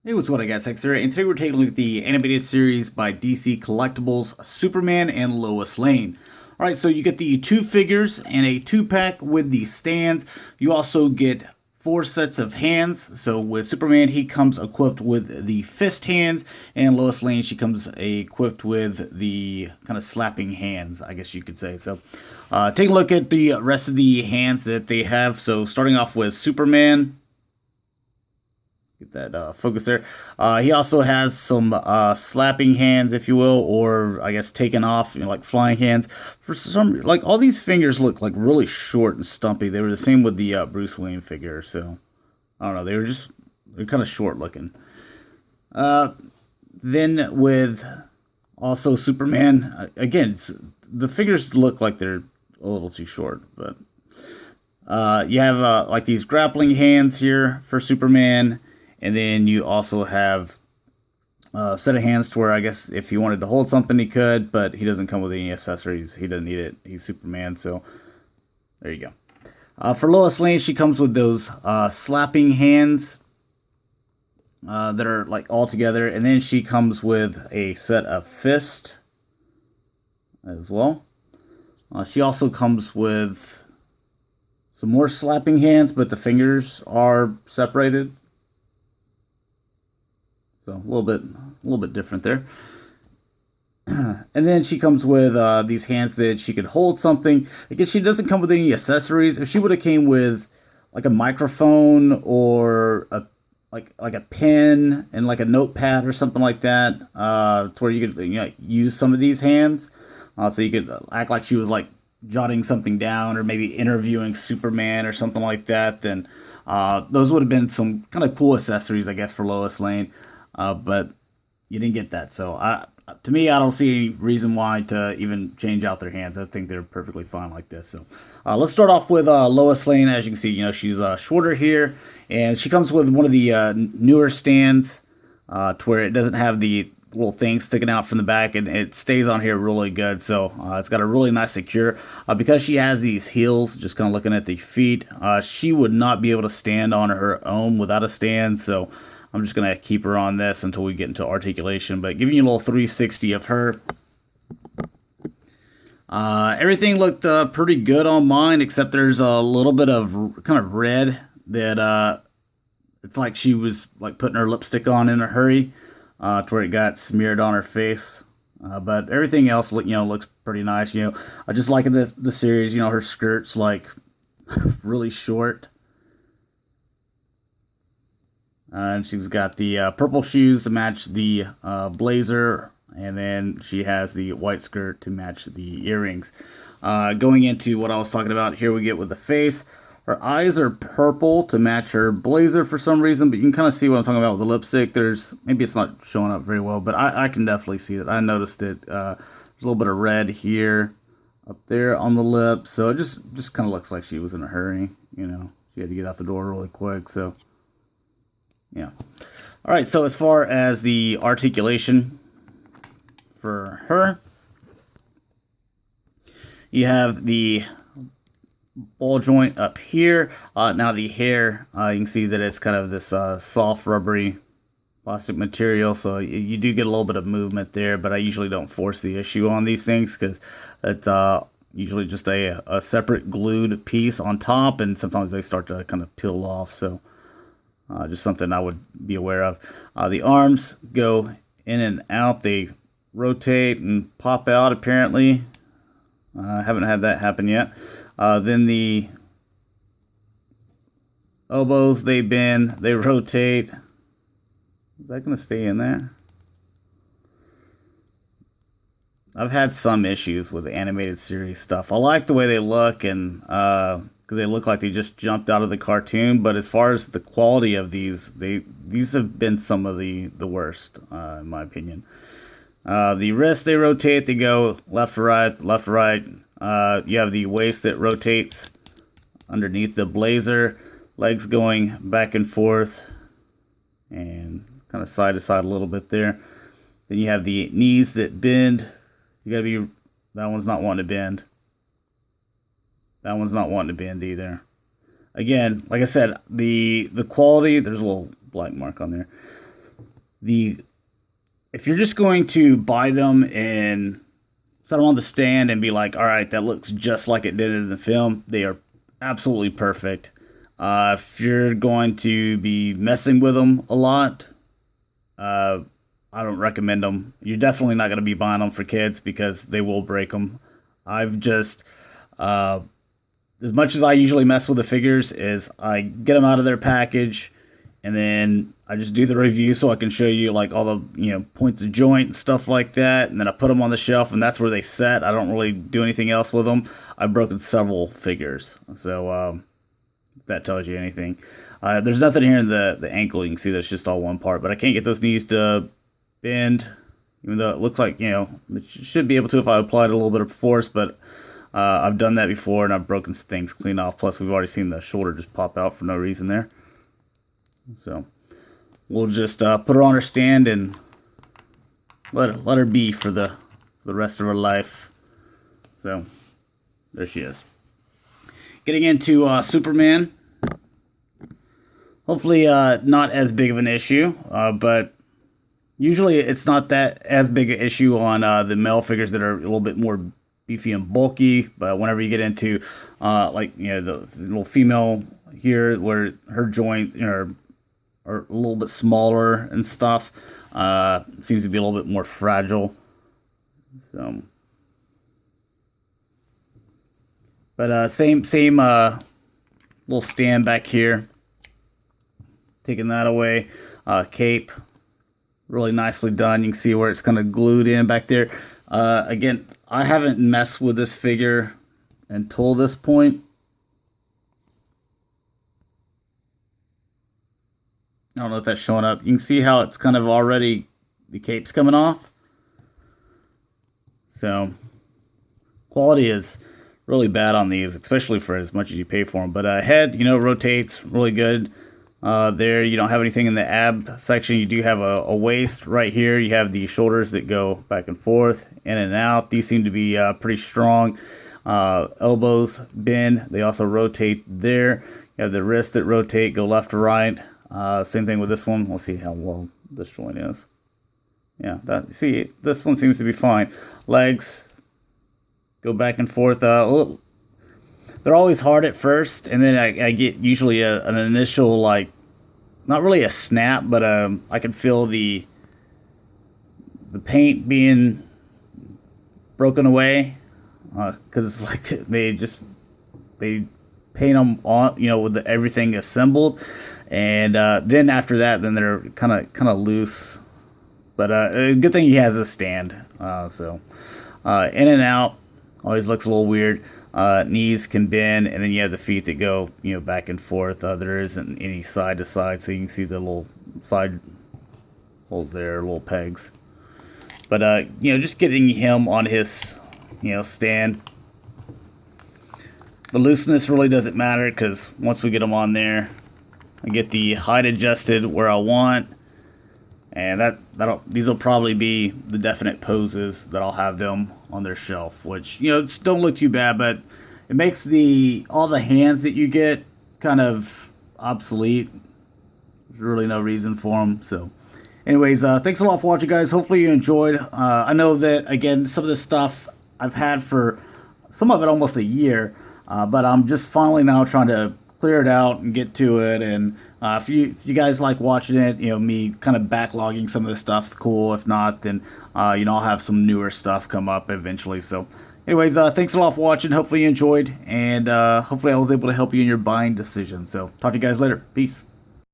Hey, what's going on, guys? X here, and today we're taking a look at the animated series by DC Collectibles, Superman and Lois Lane. Alright, so you get the two figures and a two-pack with the stands. You also get four sets of hands. So with Superman, he comes equipped with the fist hands, and Lois Lane, she comes equipped with the kind of slapping hands, I guess you could say. So take a look at the rest of the hands that they have. So starting off with Superman. Get that focus there. He also has some slapping hands, if you will, or I guess taken off, like flying hands. For some, like all these fingers look like really short and stumpy. They were the same with the Bruce Wayne figure. So I don't know. They're kind of short looking. Then with also Superman, again, the figures look like they're a little too short, but you have like these grappling hands here for Superman. And then you also have a set of hands to where I guess if he wanted to hold something, he could, but he doesn't come with any accessories. He doesn't need it. He's Superman, so there you go. For Lois Lane, she comes with those slapping hands that are like all together, and then she comes with a set of fist as well. She also comes with some more slapping hands, but the fingers are separated. So a little bit different there. And then she comes with these hands that she could hold something. Again, she doesn't come with any accessories. If she would have came with like a microphone or like a pen and like a notepad or something like that, to where you could use some of these hands, so you could act like she was like jotting something down or maybe interviewing Superman or something like that. Then those would have been some kind of cool accessories, I guess, for Lois Lane. But you didn't get that. So to me, I don't see any reason why to even change out their hands. I think they're perfectly fine like this. So let's start off with Lois Lane. As you can see, she's shorter here, and she comes with one of the newer stands to where it doesn't have the little thing sticking out from the back, and it stays on here really good. So it's got a really nice secure. Because she has these heels, just kind of looking at the feet, she would not be able to stand on her own without a stand. So I'm just going to keep her on this until we get into articulation, but giving you a little 360 of her. Everything looked pretty good on mine, except there's a little bit of kind of red that it's like she was like putting her lipstick on in a hurry, to where it got smeared on her face. But everything else looks pretty nice. I just like the series. Her skirt's like really short. And she's got the purple shoes to match the blazer, and then she has the white skirt to match the earrings. Going into what I was talking about, here we get with the face. Her eyes are purple to match her blazer for some reason, but you can kind of see what I'm talking about with the lipstick. Maybe it's not showing up very well, but I can definitely see it. I noticed it. There's a little bit of red here, up there on the lip, so it just kind of looks like she was in a hurry. She had to get out the door really quick, so. Yeah. All right. So as far as the articulation for her, you have the ball joint up here. Now the hair, you can see that it's kind of this soft, rubbery plastic material. So you do get a little bit of movement there, but I usually don't force the issue on these things because it's usually just a separate glued piece on top, and sometimes they start to kind of peel off. So. Just something I would be aware of. The arms go in and out. They rotate and pop out, apparently. Haven't had that happen yet. Then the elbows, they bend, they rotate. Is that going to stay in there? I've had some issues with the animated series stuff. I like the way they look, and because they look like they just jumped out of the cartoon. But as far as the quality of these have been some of the worst, in my opinion. The wrists, they rotate. They go left to right, left to right. You have the waist that rotates underneath the blazer. Legs going back and forth and kind of side to side a little bit there. Then you have the knees that bend. That one's not wanting to bend. That one's not wanting to bend either. Again, like I said, the quality, there's a little black mark on there. the if you're just going to buy them and set them on the stand and be like, all right, that looks just like it did in the film, they are absolutely perfect. If you're going to be messing with them a lot, uh, I don't recommend them. You're definitely not going to be buying them for kids because they will break them. I've just, uh, as much as I usually mess with the figures, is I get them out of their package, and then I just do the review so I can show you like all the points of joint and stuff like that, and then I put them on the shelf, and that's where they set. I don't really do anything else with them. I've broken several figures, so if that tells you anything. There's nothing here in the ankle. You can see that's just all one part, but I can't get those knees to bend, even though it looks like it should be able to if I applied a little bit of force, but I've done that before and I've broken things clean off. Plus, we've already seen the shoulder just pop out for no reason there. So we'll just put her on her stand and let her be for the rest of her life. So there she is. Getting into Superman. Hopefully not as big of an issue, but usually it's not that as big an issue on the male figures that are a little bit more beefy and bulky. But whenever you get into the little female here, where her joints are a little bit smaller and stuff, seems to be a little bit more fragile. So, but same little stand back here. Taking that away, cape, really nicely done. You can see where it's kind of glued in back there. Again, I haven't messed with this figure until this point. I don't know if that's showing up. You can see how it's kind of already, the cape's coming off. So, quality is really bad on these, especially for as much as you pay for them. But head, rotates really good. There, you don't have anything in the ab section. You do have a waist right here. You have the shoulders that go back and forth, in and out. These seem to be pretty strong. Elbows bend. They also rotate there. You have the wrists that rotate, go left to right. Same thing with this one. We'll see how well this joint is. Yeah, see, this one seems to be fine. Legs go back and forth. They're always hard at first, and then I get usually an initial, like, not really a snap, but I can feel the paint being broken away, because it's like they paint them on, with everything assembled, and then after that, then they're kind of loose. But a good thing he has a stand, so in and out always looks a little weird. Knees can bend, and then you have the feet that go, back and forth. There isn't any side to side, so you can see the little side holes there, little pegs. But just getting him on his, stand. The looseness really doesn't matter, because once we get him on there, I get the height adjusted where I want, and these will probably be the definite poses that I'll have them on their shelf, which just don't look too bad, but it makes all the hands that you get kind of obsolete. There's really no reason for them. So anyways, thanks a lot for watching, guys. Hopefully you enjoyed. I know that, again, some of this stuff I've had for some of it almost a year, but I'm just finally now trying to clear it out and get to it. And if you guys like watching it, me kind of backlogging some of this stuff, cool. If not, then I'll have some newer stuff come up eventually. So anyways, thanks a lot for watching. Hopefully you enjoyed, and hopefully I was able to help you in your buying decision. So talk to you guys later. Peace.